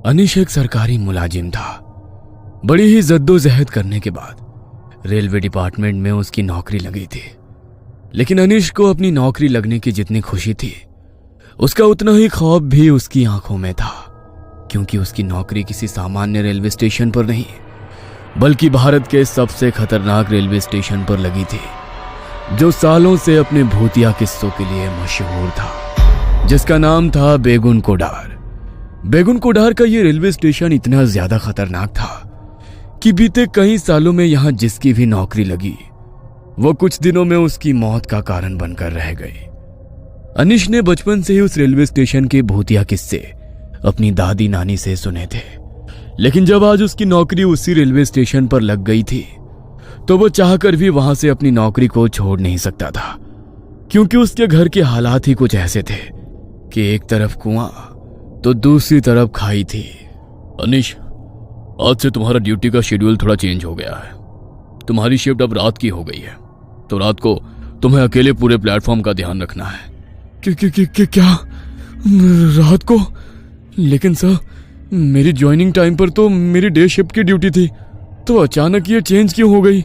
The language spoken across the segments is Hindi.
अनिश एक सरकारी मुलाजिम था। बड़ी ही जद्दोजहद करने के बाद रेलवे डिपार्टमेंट में उसकी नौकरी लगी थी। लेकिन अनिश को अपनी नौकरी लगने की जितनी खुशी थी, उसका उतना ही खौफ भी उसकी आंखों में था, क्योंकि उसकी नौकरी किसी सामान्य रेलवे स्टेशन पर नहीं, बल्कि भारत के सबसे खतरनाक रेलवे स्टेशन पर लगी थी, जो सालों से अपने भूतिया किस्सों के लिए मशहूर था, जिसका नाम था बेगुन कोडार। बेगुन कोडार का ये रेलवे स्टेशन इतना ज्यादा खतरनाक था कि बीते कई सालों में यहां जिसकी भी नौकरी लगी, वो कुछ दिनों में उसकी मौत का कारण बनकर रह गई। अनिश ने बचपन से ही उस रेलवे स्टेशन के भूतिया किस्से अपनी दादी नानी से सुने थे, लेकिन जब आज उसकी नौकरी उसी रेलवे स्टेशन पर लग गई थी, तो वो चाहकर भी वहां से अपनी नौकरी को छोड़ नहीं सकता था, क्योंकि उसके घर के हालात ही कुछ ऐसे थे कि एक तरफ कुआं तो दूसरी तरफ खाई थी। अनिश, आज से तुम्हारा ड्यूटी का शेड्यूल थोड़ा चेंज हो गया है। तुम्हारी शिफ्ट अब रात की हो गई है, तो रात को तुम्हें अकेले पूरे प्लेटफॉर्म का ध्यान रखना है। क्या रात को? लेकिन सर, मेरी ज्वाइनिंग टाइम पर तो मेरी डे शिफ्ट की ड्यूटी थी, तो अचानक ये चेंज क्यों हो गई?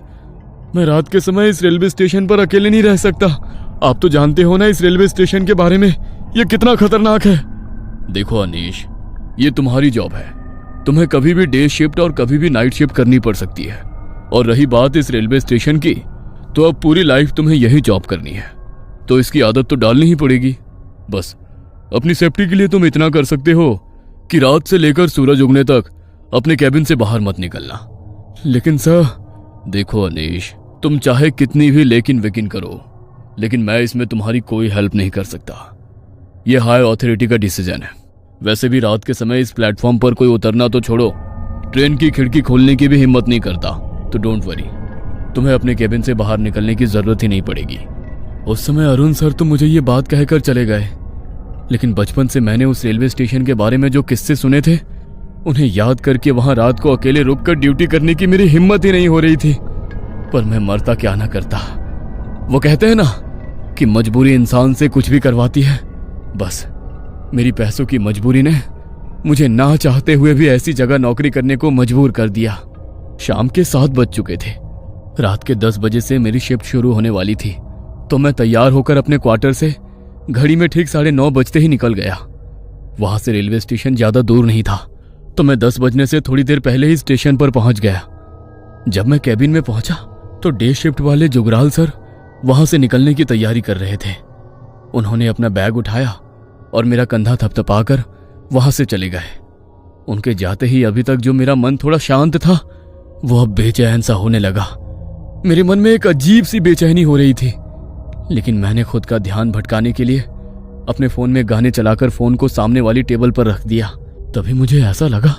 मैं रात के समय इस रेलवे स्टेशन पर अकेले नहीं रह सकता। आप तो जानते हो ना इस रेलवे स्टेशन के बारे में, ये कितना खतरनाक है। देखो अनीश, ये तुम्हारी जॉब है, तुम्हें कभी भी डे शिफ्ट और कभी भी नाइट शिफ्ट करनी पड़ सकती है। और रही बात इस रेलवे स्टेशन की, तो अब पूरी लाइफ तुम्हें यही जॉब करनी है, तो इसकी आदत तो डालनी ही पड़ेगी। बस अपनी सेफ्टी के लिए तुम इतना कर सकते हो कि रात से लेकर सूरज उगने तक अपने कैबिन से बाहर मत निकलना। लेकिन सर, देखो अनीश, तुम चाहे कितनी भी लेकिन वेकिन करो, लेकिन मैं इसमें तुम्हारी कोई हेल्प नहीं कर सकता। यह हाई अथॉरिटी का डिसीजन है। वैसे भी रात के समय इस प्लेटफॉर्म पर कोई उतरना तो छोड़ो, ट्रेन की खिड़की खोलने की भी हिम्मत नहीं करता, तो डोंट वरी, तुम्हें अपने कैबिन से बाहर निकलने की जरूरत ही नहीं पड़ेगी। उस समय अरुण सर तो मुझे ये बात कहकर चले गए, लेकिन बचपन से मैंने उस रेलवे स्टेशन के बारे में जो किस्से सुने थे, उन्हें याद करके वहां रात को अकेले रुककर ड्यूटी करने की मेरी हिम्मत ही नहीं हो रही थी। पर मैं मरता क्या ना करता। वो कहते हैं ना कि मजबूरी इंसान से कुछ भी करवाती है। बस मेरी पैसों की मजबूरी ने मुझे ना चाहते हुए भी ऐसी जगह नौकरी करने को मजबूर कर दिया। शाम के 7 बज चुके थे। रात के 10 बजे से मेरी शिफ्ट शुरू होने वाली थी, तो मैं तैयार होकर अपने क्वार्टर से घड़ी में ठीक 9:30 बजते ही निकल गया। वहां से रेलवे स्टेशन ज्यादा दूर नहीं था, तो मैं 10 बजने से थोड़ी देर पहले ही स्टेशन पर पहुंच गया। जब मैं कैबिन में पहुंचा तो डे शिफ्ट वाले जुगराल सर वहां से निकलने की तैयारी कर रहे थे। उन्होंने अपना बैग उठाया और मेरा कंधा थपथपाकर वहां से चले गए। उनके जाते ही अभी तक जो मेरा मन थोड़ा शांत था, वो अब बेचैन सा होने लगा। मेरे मन में एक अजीब सी बेचैनी हो रही थी, लेकिन मैंने खुद का ध्यान भटकाने के लिए अपने फोन में गाने चलाकर फोन को सामने वाली टेबल पर रख दिया। तभी मुझे ऐसा लगा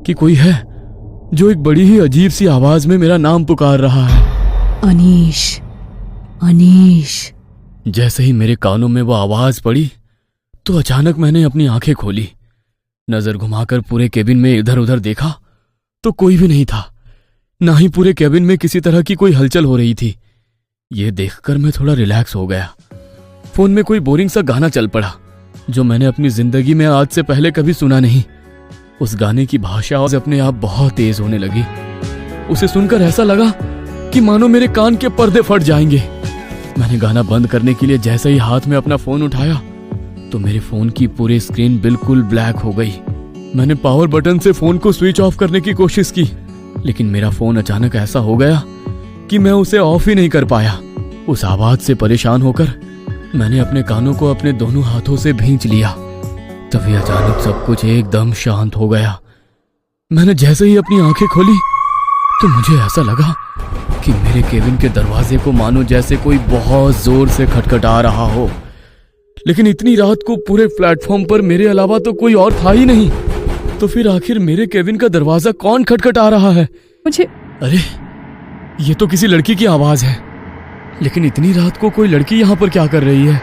कि कोई है जो एक बड़ी ही अजीब सी आवाज में मेरा नाम पुकार रहा है, अनीश, अनीश। जैसे ही मेरे कानों में वो आवाज पड़ी, तो अचानक मैंने अपनी आंखें खोली। नजर घुमाकर पूरे केबिन में इधर उधर देखा तो कोई भी नहीं था, ना ही पूरे केबिन में किसी तरह की कोई हलचल हो रही थी। ये देखकर मैं थोड़ा रिलैक्स हो गया। फोन में कोई बोरिंग सा गाना चल पड़ा, जो मैंने अपनी जिंदगी में आज से पहले कभी सुना नहीं। उस गाने की भाषा अपने आप बहुत तेज होने लगी। उसे सुनकर ऐसा लगा कि मानो मेरे कान के पर्दे फट जाएंगे। मैंने गाना बंद करने के लिए जैसे ही हाथ में अपना फोन उठाया, तो मेरे फोन की पूरी स्क्रीन बिल्कुल ब्लैक हो गई। मैंने पावर बटन से फोन को स्विच ऑफ करने की कोशिश की, लेकिन मेरा फोन अचानक ऐसा हो गया कि मैं उसे ऑफ ही नहीं कर पाया। उस आवाज से परेशान होकर मैंने अपने कानों को अपने दोनों हाथों से भींच लिया। तभी अचानक सब कुछ एकदम शांत हो गया। मैंने जैसे ही अपनी आंखें खोली, तो मुझे ऐसा लगा कि मेरे केबिन के दरवाजे को मानो जैसे कोई बहुत जोर से खटखटा रहा हो। लेकिन इतनी रात को पूरे प्लेटफॉर्म पर मेरे अलावा तो कोई और था ही नहीं। तो फिर आखिर मेरे केबिन का दरवाजा कौन खटखटा रहा है? मुझे अरे, ये तो किसी लड़की की आवाज है। लेकिन इतनी रात को कोई लड़की यहाँ पर क्या कर रही है?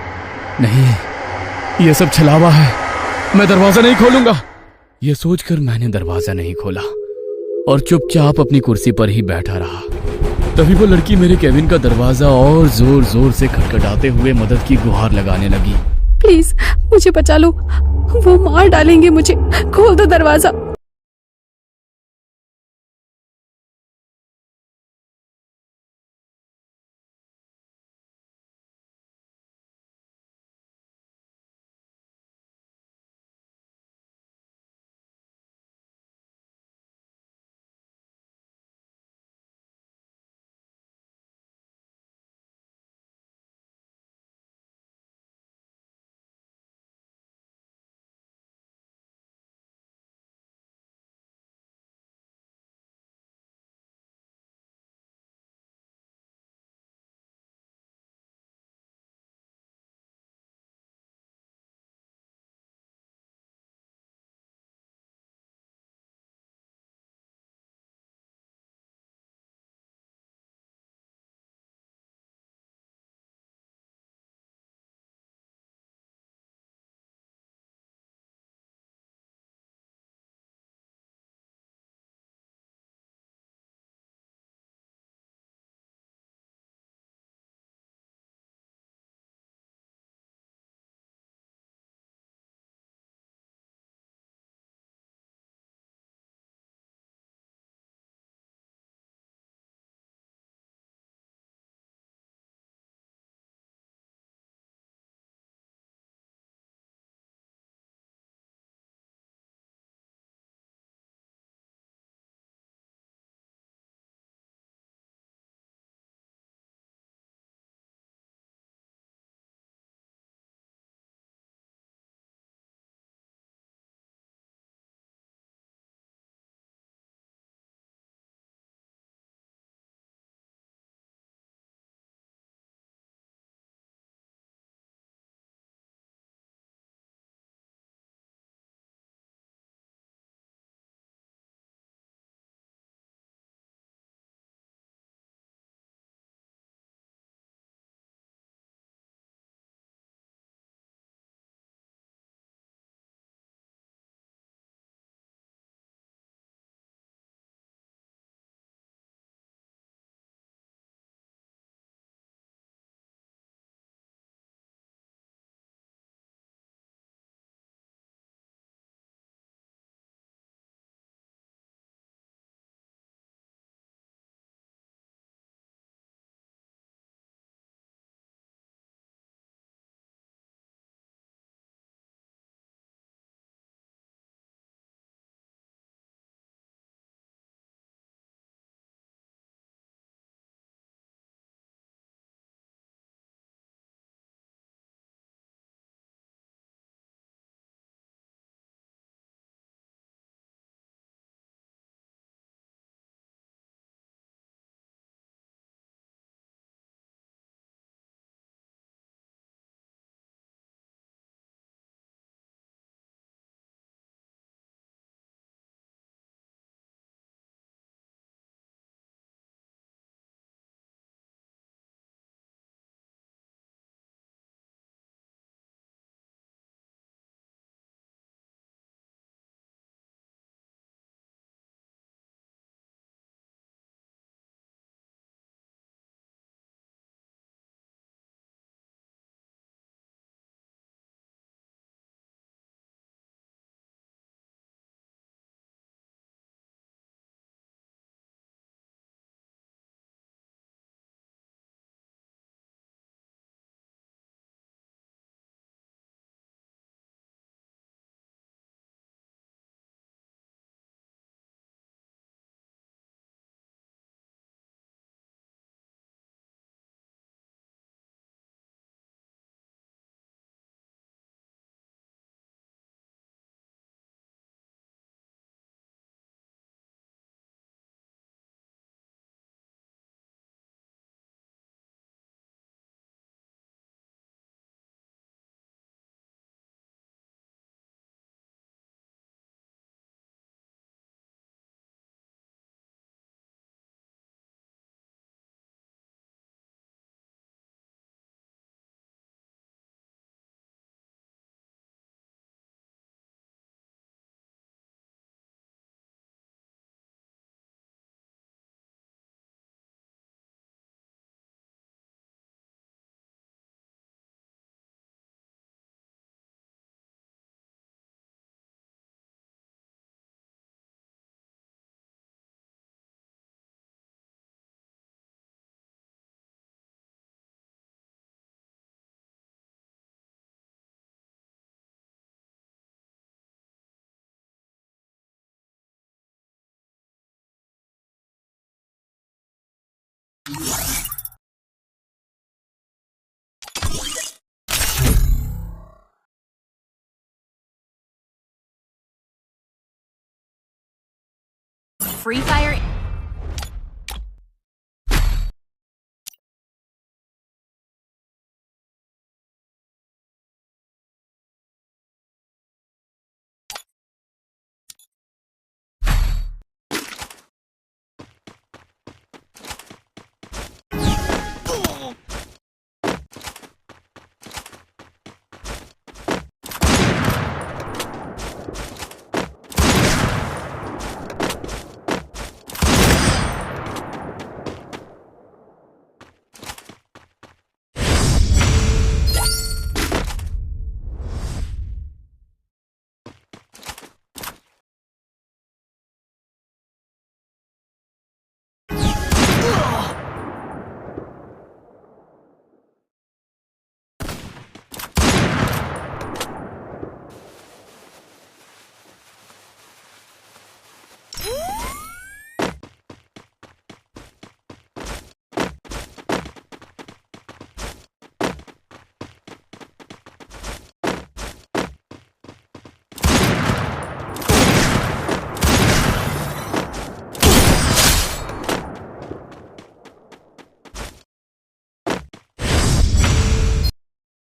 नहीं, ये सब छलावा है। मैं दरवाजा नहीं खोलूंगा। ये सोचकर मैंने दरवाजा नहीं खोला और चुपचाप अपनी कुर्सी पर ही बैठा रहा। तभी वो लड़की मेरे केबिन का दरवाजा और जोर जोर से खटखटाते हुए मदद की गुहार लगाने लगी। प्लीज मुझे बचा लो, वो मार डालेंगे मुझे, खोल दो दरवाजा। Free Fire